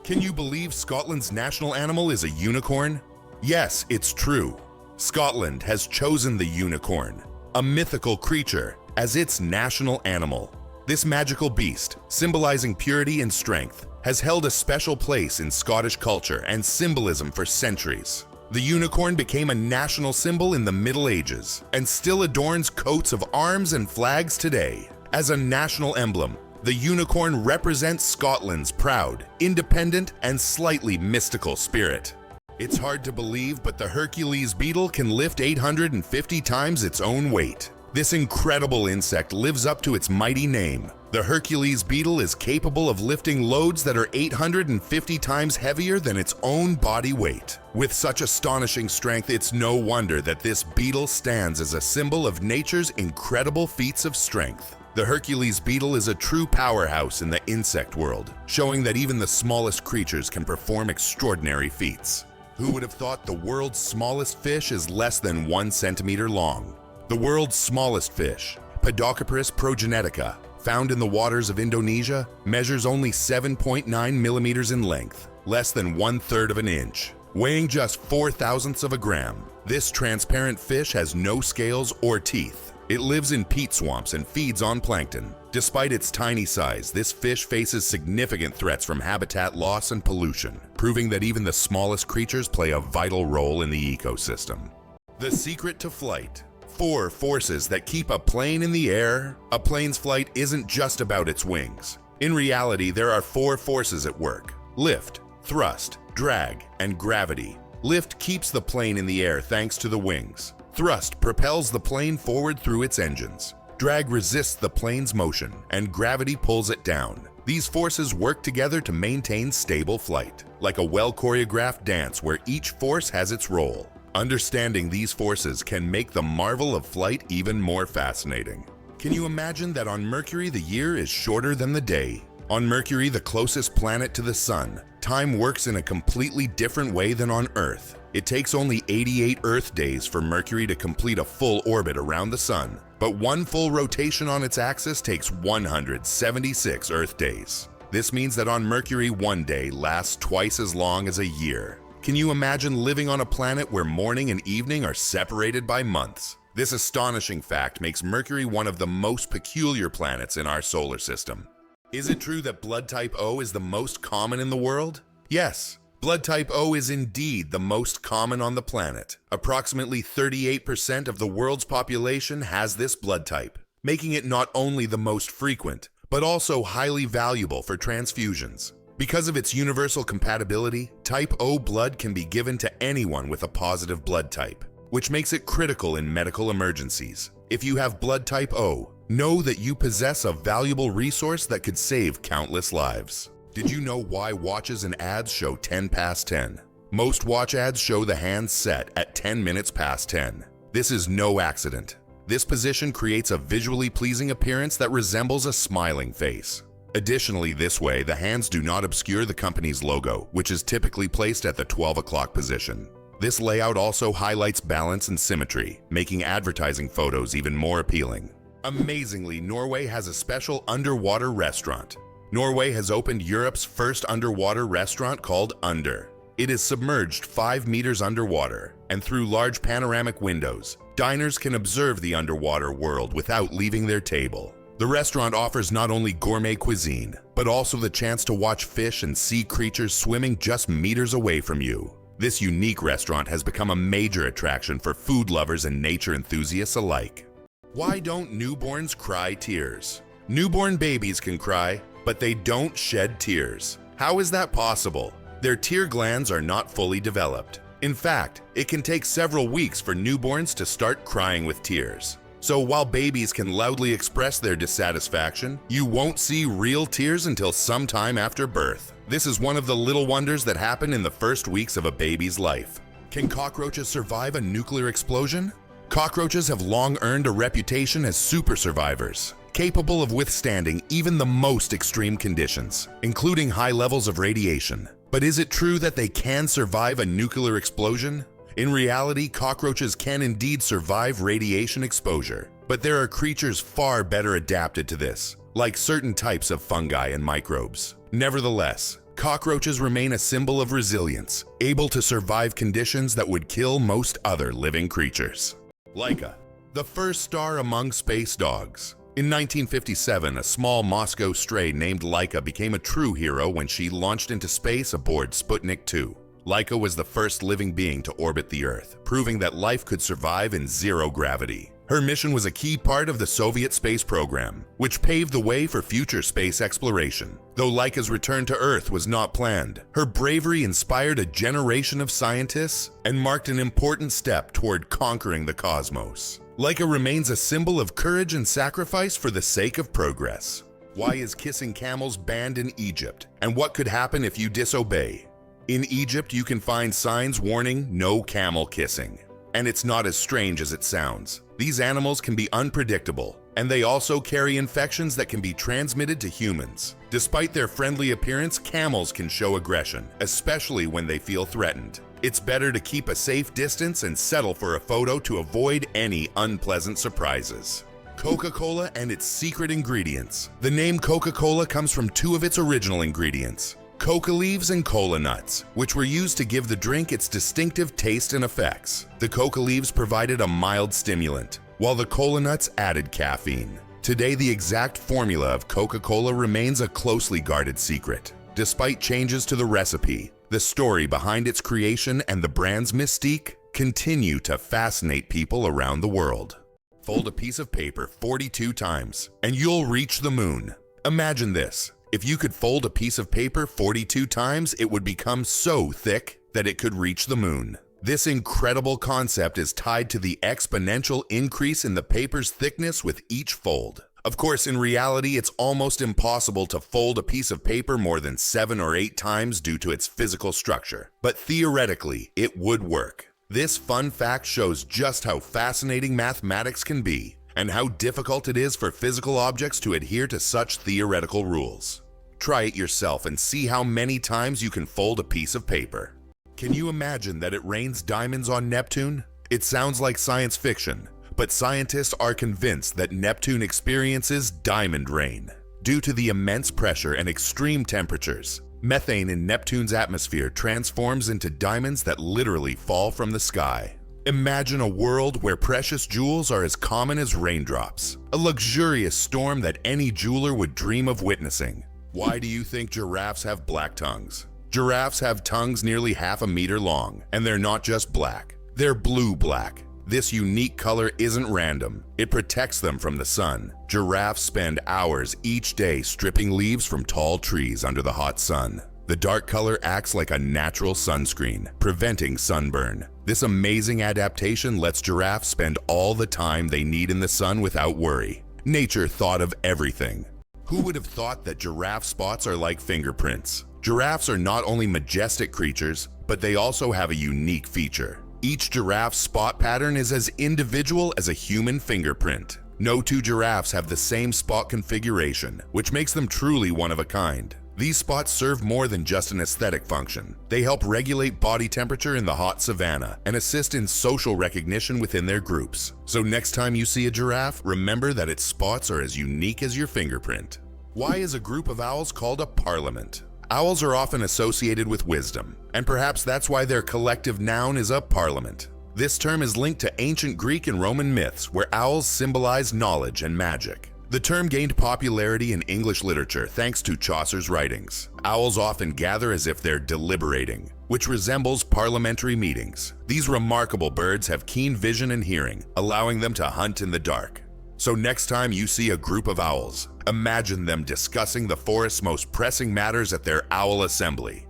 Can you believe Scotland's national animal is a unicorn? Yes, it's true. Scotland has chosen the unicorn, a mythical creature, as its national animal. This magical beast, symbolizing purity and strength, has held a special place in Scottish culture and symbolism for centuries. The unicorn became a national symbol in the Middle Ages and still adorns coats of arms and flags today. As a national emblem, the unicorn represents Scotland's proud, independent, and slightly mystical spirit. It's hard to believe, but the Hercules beetle can lift 850 times its own weight. This incredible insect lives up to its mighty name. The Hercules beetle is capable of lifting loads that are 850 times heavier than its own body weight. With such astonishing strength, it's no wonder that this beetle stands as a symbol of nature's incredible feats of strength. The Hercules beetle is a true powerhouse in the insect world, showing that even the smallest creatures can perform extraordinary feats. Who would have thought the world's smallest fish is less than 1 centimeter long? The world's smallest fish, Podocarpus progenetica, found in the waters of Indonesia, measures only 7.9 millimeters in length, less than 1/3 of an inch. Weighing just 0.004 of a gram, this transparent fish has no scales or teeth. It lives in peat swamps and feeds on plankton. Despite its tiny size, this fish faces significant threats from habitat loss and pollution, proving that even the smallest creatures play a vital role in the ecosystem. The secret to flight. 4 forces that keep a plane in the air. A plane's flight isn't just about its wings. In reality, there are 4 forces at work: lift, thrust, drag, and gravity. Lift keeps the plane in the air thanks to the wings. Thrust propels the plane forward through its engines. Drag resists the plane's motion, and gravity pulls it down. These forces work together to maintain stable flight, like a well-choreographed dance where each force has its role. Understanding these forces can make the marvel of flight even more fascinating. Can you imagine that on Mercury the year is shorter than the day? On Mercury, the closest planet to the Sun, time works in a completely different way than on Earth. It takes only 88 Earth days for Mercury to complete a full orbit around the Sun, but one full rotation on its axis takes 176 Earth days. This means that on Mercury, one day lasts twice as long as a year. Can you imagine living on a planet where morning and evening are separated by months? This astonishing fact makes Mercury one of the most peculiar planets in our solar system. Is it true that blood type O is the most common in the world? Yes, blood type O is indeed the most common on the planet. Approximately 38% of the world's population has this blood type, making it not only the most frequent, but also highly valuable for transfusions. Because of its universal compatibility, type O blood can be given to anyone with a positive blood type, which makes it critical in medical emergencies. If you have blood type O, know that you possess a valuable resource that could save countless lives. Did you know why watches and ads show 10 past 10? Most watch ads show the hands set at 10 minutes past 10. This is no accident. This position creates a visually pleasing appearance that resembles a smiling face. Additionally, this way, the hands do not obscure the company's logo, which is typically placed at the 12 o'clock position. This layout also highlights balance and symmetry, making advertising photos even more appealing. Amazingly, Norway has a special underwater restaurant. Norway has opened Europe's first underwater restaurant called Under. It is submerged 5 meters underwater, and through large panoramic windows, diners can observe the underwater world without leaving their table. The restaurant offers not only gourmet cuisine, but also the chance to watch fish and sea creatures swimming just meters away from you. This unique restaurant has become a major attraction for food lovers and nature enthusiasts alike. Why don't newborns cry tears? Newborn babies can cry, but they don't shed tears. How is that possible? Their tear glands are not fully developed. In fact, it can take several weeks for newborns to start crying with tears. So while babies can loudly express their dissatisfaction, you won't see real tears until sometime after birth. This is one of the little wonders that happen in the first weeks of a baby's life. Can cockroaches survive a nuclear explosion? Cockroaches have long earned a reputation as super survivors, capable of withstanding even the most extreme conditions, including high levels of radiation. But is it true that they can survive a nuclear explosion? In reality, cockroaches can indeed survive radiation exposure, but there are creatures far better adapted to this, like certain types of fungi and microbes. Nevertheless, cockroaches remain a symbol of resilience, able to survive conditions that would kill most other living creatures. Laika, the first star among space dogs. In 1957, a small Moscow stray named Laika became a true hero when she launched into space aboard Sputnik 2. Laika was the first living being to orbit the Earth, proving that life could survive in zero gravity. Her mission was a key part of the Soviet space program, which paved the way for future space exploration. Though Laika's return to Earth was not planned, her bravery inspired a generation of scientists and marked an important step toward conquering the cosmos. Laika remains a symbol of courage and sacrifice for the sake of progress. Why is kissing camels banned in Egypt? And what could happen if you disobey? In Egypt, you can find signs warning no camel kissing. And it's not as strange as it sounds. These animals can be unpredictable, and they also carry infections that can be transmitted to humans. Despite their friendly appearance, camels can show aggression, especially when they feel threatened. It's better to keep a safe distance and settle for a photo to avoid any unpleasant surprises. Coca-Cola and its secret ingredients. The name Coca-Cola comes from two of its original ingredients: coca leaves and cola nuts, which were used to give the drink its distinctive taste and effects. The coca leaves provided a mild stimulant, while the cola nuts added caffeine. Today, the exact formula of Coca-Cola remains a closely guarded secret. Despite changes to the recipe, the story behind its creation and the brand's mystique continue to fascinate people around the world. Fold a piece of paper 42 times, and you'll reach the moon. Imagine this. If you could fold a piece of paper 42 times, it would become so thick that it could reach the moon. This incredible concept is tied to the exponential increase in the paper's thickness with each fold. Of course, in reality, it's almost impossible to fold a piece of paper more than 7 or 8 times due to its physical structure. But theoretically, it would work. This fun fact shows just how fascinating mathematics can be, and how difficult it is for physical objects to adhere to such theoretical rules. Try it yourself and see how many times you can fold a piece of paper. Can you imagine that it rains diamonds on Neptune? It sounds like science fiction, but scientists are convinced that Neptune experiences diamond rain. Due to the immense pressure and extreme temperatures, methane in Neptune's atmosphere transforms into diamonds that literally fall from the sky. Imagine a world where precious jewels are as common as raindrops, a luxurious storm that any jeweler would dream of witnessing. Why do you think giraffes have black tongues? Giraffes have tongues nearly half a meter long, and they're not just black, they're blue-black. This unique color isn't random. It protects them from the sun. Giraffes spend hours each day stripping leaves from tall trees under the hot sun. The dark color acts like a natural sunscreen, preventing sunburn. This amazing adaptation lets giraffes spend all the time they need in the sun without worry. Nature thought of everything. Who would have thought that giraffe spots are like fingerprints? Giraffes are not only majestic creatures, but they also have a unique feature. Each giraffe's spot pattern is as individual as a human fingerprint. No two giraffes have the same spot configuration, which makes them truly one of a kind. These spots serve more than just an aesthetic function. They help regulate body temperature in the hot savanna and assist in social recognition within their groups. So next time you see a giraffe, remember that its spots are as unique as your fingerprint. Why is a group of owls called a parliament? Owls are often associated with wisdom, and perhaps that's why their collective noun is a parliament. This term is linked to ancient Greek and Roman myths where owls symbolize knowledge and magic. The term gained popularity in English literature thanks to Chaucer's writings. Owls often gather as if they're deliberating, which resembles parliamentary meetings. These remarkable birds have keen vision and hearing, allowing them to hunt in the dark. So next time you see a group of owls, imagine them discussing the forest's most pressing matters at their owl assembly.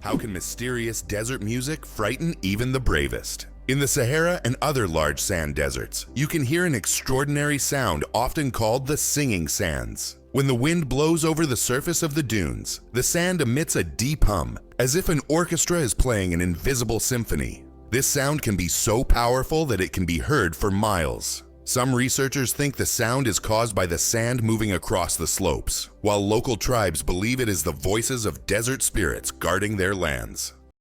How can mysterious desert music frighten even the bravest? In the Sahara and other large sand deserts, you can hear an extraordinary sound often called the singing sands. When the wind blows over the surface of the dunes, the sand emits a deep hum, as if an orchestra is playing an invisible symphony. This sound can be so powerful that it can be heard for miles. Some researchers think the sound is caused by the sand moving across the slopes, while local tribes believe it is the voices of desert spirits guarding their lands.